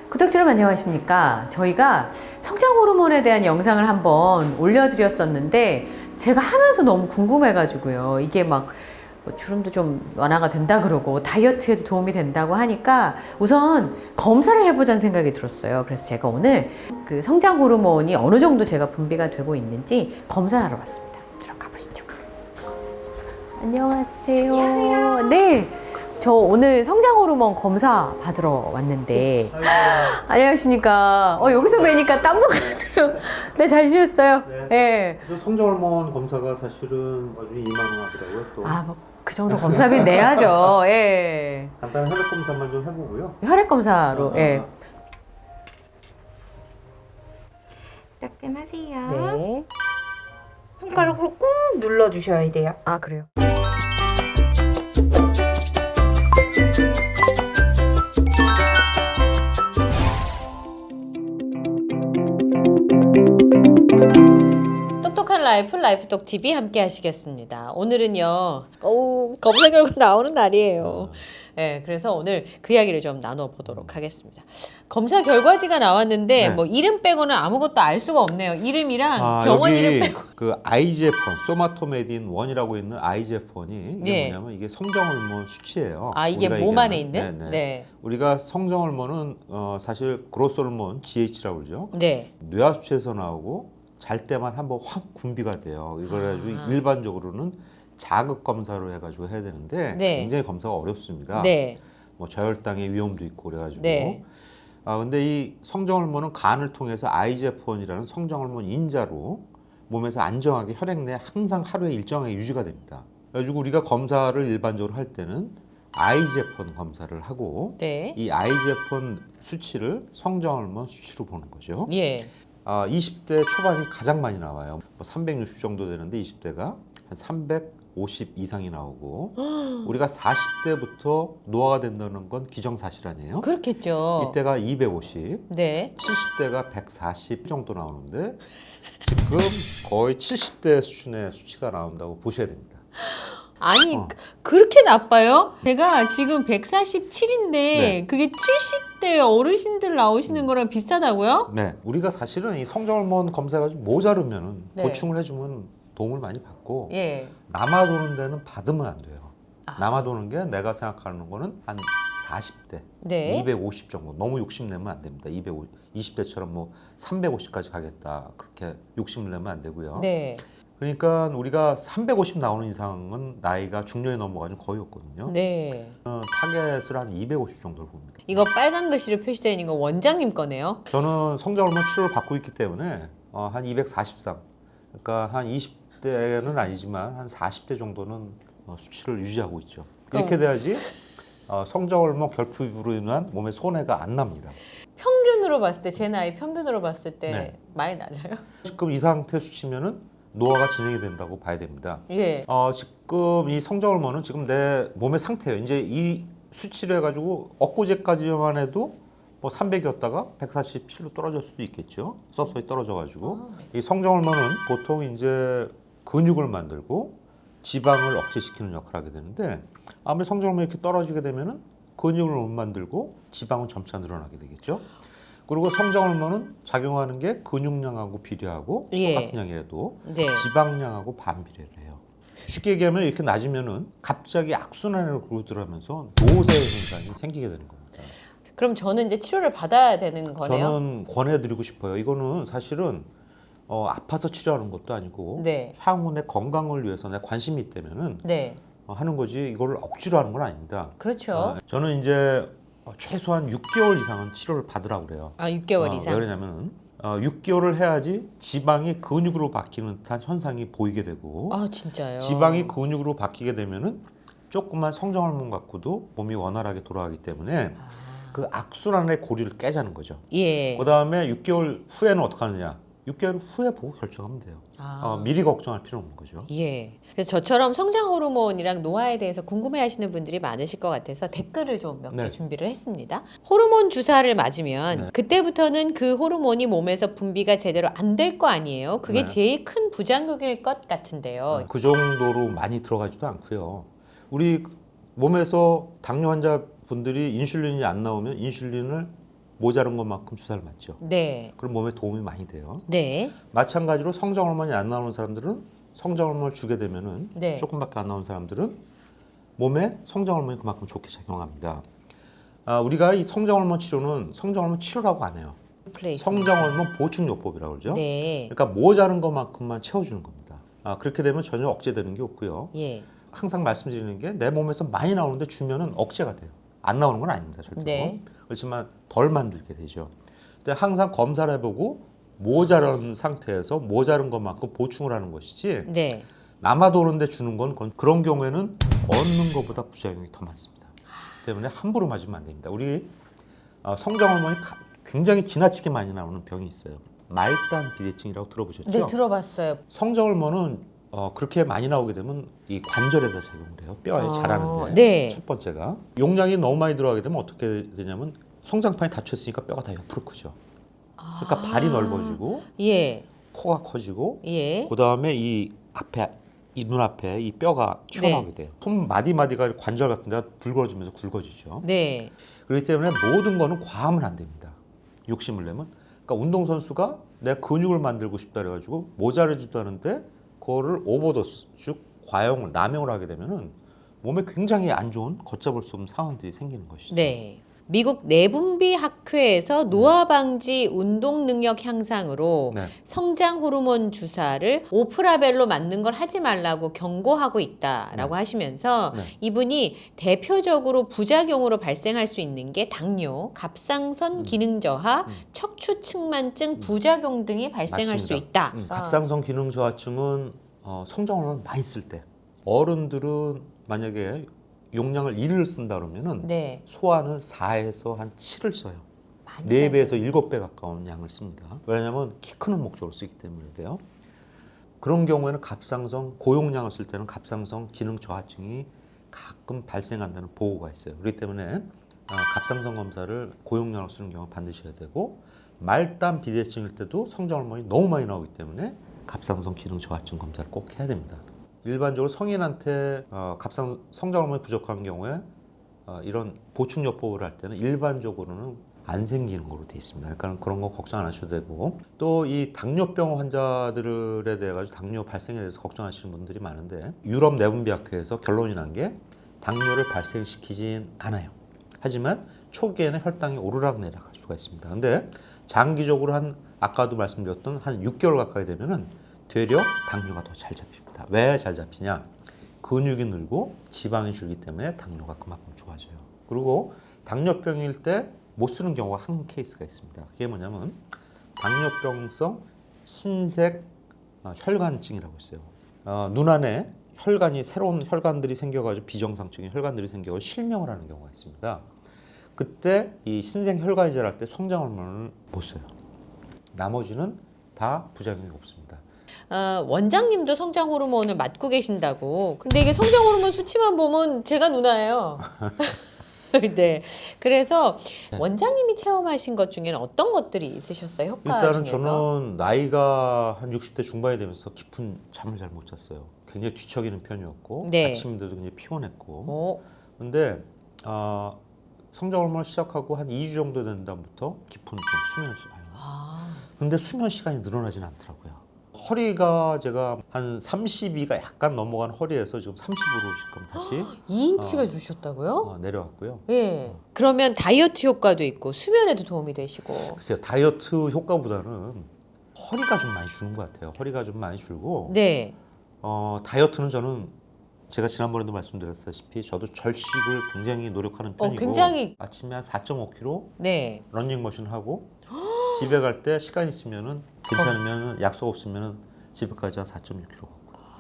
구독자 여러분 안녕하십니까. 저희가 성장 호르몬에 대한 영상을 한번 올려드렸었는데 제가 하면서 너무 궁금해가지고요. 이게 막 주름도 좀 완화가 된다 그러고 다이어트에도 도움이 된다고 하니까 우선 검사를 해보자는 생각이 들었어요. 그래서 제가 오늘 그 성장 호르몬이 어느 정도 제가 분비가 되고 있는지 검사를 하러 왔습니다. 들어가 보시죠. 안녕하세요. 안녕하세요. 네. 저 오늘 성장 호르몬 검사 받으러 왔는데 안녕하십니까. 여기서 뵈니까 땀것 같아요. 네, 잘 지냈어요. 네. 네. 그래서 성장호르몬 검사가 사실은 아주 2만 원 하더라고요. 또 뭐 그 정도 검사비 내야죠. 예. 간단한 혈액 검사만 좀 해보고요. 혈액 검사로. 예. 따끔하세요. 네. 손가락으로 꾹 눌러주셔야 돼요. 아, 그래요. 똑똑한 라이프톡 TV 함께 하시겠습니다. 오늘은요, 검사 결과 나오는 날이에요. 네, 그래서 오늘 그 이야기를 좀 나눠보도록 하겠습니다. 검사 결과지가 나왔는데, 네. 뭐, 이름 빼고는 아무것도 알 수가 없네요. 이름이랑 병원 여기 이름 빼고. 그 IGF-1, 소마토메딘 1이라고 있는 IGF-1이 이게 네. 뭐냐면 이게 성장호르몬 수치예요. 이게 우리가 몸 안에 얘기하는. 있는? 네네. 네. 우리가 성장호르몬은 사실 그로스호르몬 GH라고 그러죠. 네. 뇌하수체에서 나오고 잘 때만 한번 확 분비가 돼요. 이걸 가지고 일반적으로는 자극 검사로 해가지고 해야 되는데 네. 굉장히 검사가 어렵습니다. 네. 뭐 저혈당의 위험도 있고 그래가지고. 네. 근데 이 성장호르몬은 간을 통해서 IGF-1이라는 성장호르몬 인자로 몸에서 안정하게 혈액 내에 항상 하루에 일정하게 유지가 됩니다. 그래가지고 우리가 검사를 일반적으로 할 때는 IGF-1 검사를 하고 네. 이 IGF-1 수치를 성장호르몬 수치로 보는 거죠. 예. 20대 초반이 가장 많이 나와요. 뭐 360 정도 되는데 20대가 한 350 이상이 나오고 우리가 40대부터 노화가 된다는 건 기정사실 아니에요? 그렇겠죠. 이때가 250, 네. 70대가 140 정도 나오는데 지금 거의 70대 수준의 수치가 나온다고 보셔야 됩니다. 아니 그렇게 나빠요? 제가 지금 147인데 네. 그게 70대 어르신들 나오시는 거랑 비슷하다고요? 네, 우리가 사실은 이 성장호르몬 검사가 좀 모자르면 네. 보충을 해주면 도움을 많이 받고 예. 남아도는 데는 받으면 안 돼요. 아. 남아도는 게 내가 생각하는 거는 한 40대, 네. 250 정도. 너무 욕심내면 안 됩니다. 20대처럼 뭐 350까지 가겠다. 그렇게 욕심을 내면 안 되고요. 네. 그러니까 우리가 350 나오는 이상은 나이가 중년이 넘어가지고 거의 없거든요. 네. 타겟을 한 250 정도를 봅니다. 이거 빨간 글씨로 표시되어 있는 거 원장님 거네요. 저는 성장호르몬 치료를 받고 있기 때문에 한 243, 그러니까 한 20대는 아니지만 한 40대 정도는 수치를 유지하고 있죠. 이렇게 돼야지 성장호르몬 결핍으로 인한 몸에 손해가 안 납니다. 평균으로 봤을 때 제 나이 평균으로 봤을 때 네. 많이 낮아요? 지금 이 상태 수치면은 노화가 진행이 된다고 봐야 됩니다. 예. 지금 이 성장호르몬은 지금 내 몸의 상태예요. 이제 이 수치를 해가지고 엊그제까지만 해도 뭐 300이었다가 147로 떨어질 수도 있겠죠. 서서히 떨어져가지고 이 성장호르몬은 보통 이제 근육을 만들고 지방을 억제시키는 역할을 하게 되는데 아무리 성장호르몬이 이렇게 떨어지게 되면은 근육을 못 만들고 지방은 점차 늘어나게 되겠죠. 그리고 성장호르몬은 작용하는 게 근육량하고 비례하고 예. 똑같은 양이라도 네. 지방량하고 반비례를 해요. 쉽게 얘기하면 이렇게 낮으면은 갑자기 악순환으로 들어가면서 노쇠 현상이 생기게 되는 겁니다. 그럼 저는 이제 치료를 받아야 되는 거네요? 저는 권해드리고 싶어요. 이거는 사실은 아파서 치료하는 것도 아니고 네. 향후 내 건강을 위해서 내 관심이 있다면은 네. 하는 거지 이걸 억지로 하는 건 아닙니다. 그렇죠. 저는 이제 최소한 6개월 이상은 치료를 받으라고 그래요. 6개월 이상. 왜 그러냐면은 6개월을 해야지 지방이 근육으로 바뀌는 듯한 현상이 보이게 되고 진짜요? 지방이 근육으로 바뀌게 되면은 조그만 성장호르몬 갖고도 몸이 원활하게 돌아가기 때문에 그 악순환의 고리를 깨자는 거죠. 예. 그 다음에 6개월 후에는 어떻게 하느냐? 6개월 후에 보고 결정하면 돼요. 미리 걱정할 필요 없는 거죠. 예. 그래서 저처럼 성장 호르몬이랑 노화에 대해서 궁금해하시는 분들이 많으실 것 같아서 댓글을 좀 몇 개 네. 준비를 했습니다. 호르몬 주사를 맞으면 네. 그때부터는 그 호르몬이 몸에서 분비가 제대로 안 될 거 아니에요. 그게 네. 제일 큰 부작용일 것 같은데요. 그 정도로 많이 들어가지도 않고요. 우리 몸에서 당뇨 환자분들이 인슐린이 안 나오면 인슐린을 모자른 것만큼 주사를 맞죠. 네. 그럼 몸에 도움이 많이 돼요. 네. 마찬가지로 성장 호르몬이 안 나오는 사람들은 성장 호르몬을 주게 되면은 네. 조금밖에 안 나오는 사람들은 몸에 성장 호르몬이 그만큼 좋게 작용합니다. 우리가 이 성장 호르몬 치료는 성장 호르몬 치료라고 안 해요. 성장 호르몬 보충요법이라고 그러죠. 네. 그러니까 모자른 것만큼만 채워주는 겁니다. 그렇게 되면 전혀 억제되는 게 없고요. 예. 항상 말씀드리는 게 내 몸에서 많이 나오는데 주면은 억제가 돼요. 안 나오는 건 아닙니다, 절대로. 네. 그렇지만 덜 만들게 되죠. 근데 항상 검사를 해보고 모자란 상태에서 모자른 것만큼 보충을 하는 것이지 네. 남아도 오는데 주는 건 그런 경우에는 얻는 것보다 부작용이 더 많습니다. 때문에 함부로 맞으면 안 됩니다. 우리 성장 호르몬이 굉장히 지나치게 많이 나오는 병이 있어요. 말단 비대증이라고 들어보셨죠? 네, 들어봤어요. 성장 호르몬은 그렇게 많이 나오게 되면 이 관절에다 작용을 해요. 뼈에 자라는데. 네. 첫 번째가 용량이 너무 많이 들어가게 되면 어떻게 되냐면 성장판이 닫혔으니까 뼈가 다 옆으로 크죠. 그러니까 발이 넓어지고 예. 코가 커지고 예. 그다음에 이 앞에 이 눈앞에 이 뼈가 튀어나오게 돼요. 손 마디마디가 관절 같은 데가 붉어지면서 굵어지죠. 네. 그렇기 때문에 모든 거는 과하면 안 됩니다. 욕심을 내면. 그러니까 운동선수가 내 근육을 만들고 싶다 그래가지고 모자르지도 않은데 그거를 오버도스, 즉 과용을, 남용을 하게 되면은 몸에 굉장히 안 좋은 걷잡을 수 없는 상황들이 생기는 것이죠. 네. 미국 내분비 학회에서 노화 방지 운동 능력 향상으로 네. 성장 호르몬 주사를 오프라벨로 맞는 걸 하지 말라고 경고하고 있다라고 하시면서 네. 이분이 대표적으로 부작용으로 발생할 수 있는 게 당뇨, 갑상선 기능 저하, 척추 측만증 부작용 등이 발생할 수 있다. 갑상선 기능 저하증은 성장 호르몬 많이 쓸 때 어른들은 만약에 용량을 1을 쓴다 그러면은 네. 소아는 4에서 한 7을 써요. 많이 4배에서 7배 가까운 양을 씁니다. 왜냐하면 키 크는 목적으로 쓰기 때문에 그래요. 그런 경우에는 갑상선 고용량을 쓸 때는 갑상선 기능 저하증이 가끔 발생한다는 보고가 있어요. 그렇기 때문에 갑상선 검사를 고용량으로 쓰는 경우 반드시 해야 되고 말단 비대증일 때도 성장 호르몬이 너무 많이 나오기 때문에 갑상선 기능 저하증 검사를 꼭 해야 됩니다. 일반적으로 성인한테 성장 호르몬이 부족한 경우에 이런 보충요법을 할 때는 일반적으로는 안 생기는 거로 돼 있습니다. 그러니까 그런 거 걱정 안 하셔도 되고 또 이 당뇨병 환자들에 대해 가지고 당뇨 발생에 대해서 걱정하시는 분들이 많은데 유럽 내분비학회에서 결론이 난 게 당뇨를 발생시키진 않아요. 하지만 초기에는 혈당이 오르락 내리락 할 수가 있습니다. 근데 장기적으로 아까도 말씀드렸던 한 6개월 가까이 되면은 되려 당뇨가 더 잘 잡힙니다. 왜 잘 잡히냐? 근육이 늘고 지방이 줄기 때문에 당뇨가 그만큼 좋아져요. 그리고 당뇨병일 때 못 쓰는 경우가 한 케이스가 있습니다. 그게 뭐냐면 당뇨병성 신색 혈관증이라고 있어요. 눈 안에 새로운 혈관들이 생겨가지고 비정상적인 혈관들이 생겨서 실명을 하는 경우가 있습니다. 그때 이 신생 혈관이 자랄 때 성장 호르몬을 못 써요. 나머지는 다 부작용이 없습니다. 원장님도 성장 호르몬을 맞고 계신다고. 근데 이게 성장 호르몬 수치만 보면 제가 누나예요. 네. 그래서 네. 원장님이 체험하신 것 중에는 어떤 것들이 있으셨어요? 효과 일단은 중에서? 저는 나이가 한 60대 중반이 되면서 깊은 잠을 잘 못 잤어요. 굉장히 뒤척이는 편이었고 네. 아침인데도 굉장히 피곤했고. 어, 근데 성장 호르몬을 시작하고 한 2주 정도 된 다음부터 깊은 좀 수면을 자요. 근데 수면 시간이 늘어나진 않더라고요. 허리가 제가 한 32가 약간 넘어간 허리에서 지금 30으로 지금 다시 2인치가 주셨다고요? 내려왔고요. 예. 그러면 다이어트 효과도 있고 수면에도 도움이 되시고. 글쎄요, 다이어트 효과보다는 허리가 좀 많이 주는 것 같아요. 허리가 좀 많이 줄고 네. 다이어트는 저는 제가 지난번에도 말씀드렸다시피 저도 절식을 굉장히 노력하는 편이고 굉장히- 아침에 한 4.5km 네. 러닝머신 하고 집에 갈 때 시간 있으면은 괜찮으면 약속 없으면은 집에까지 한 4.6km 가고.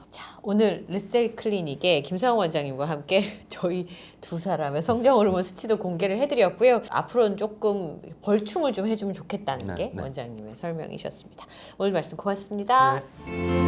자, 오늘 르셀 클리닉의 김상원 원장님과 함께 저희 두 사람의 성장 호르몬 수치도 공개를 해드렸고요. 앞으로는 조금 벌충을 좀 해주면 좋겠다는 네, 게 네. 원장님의 설명이셨습니다. 오늘 말씀 고맙습니다. 네.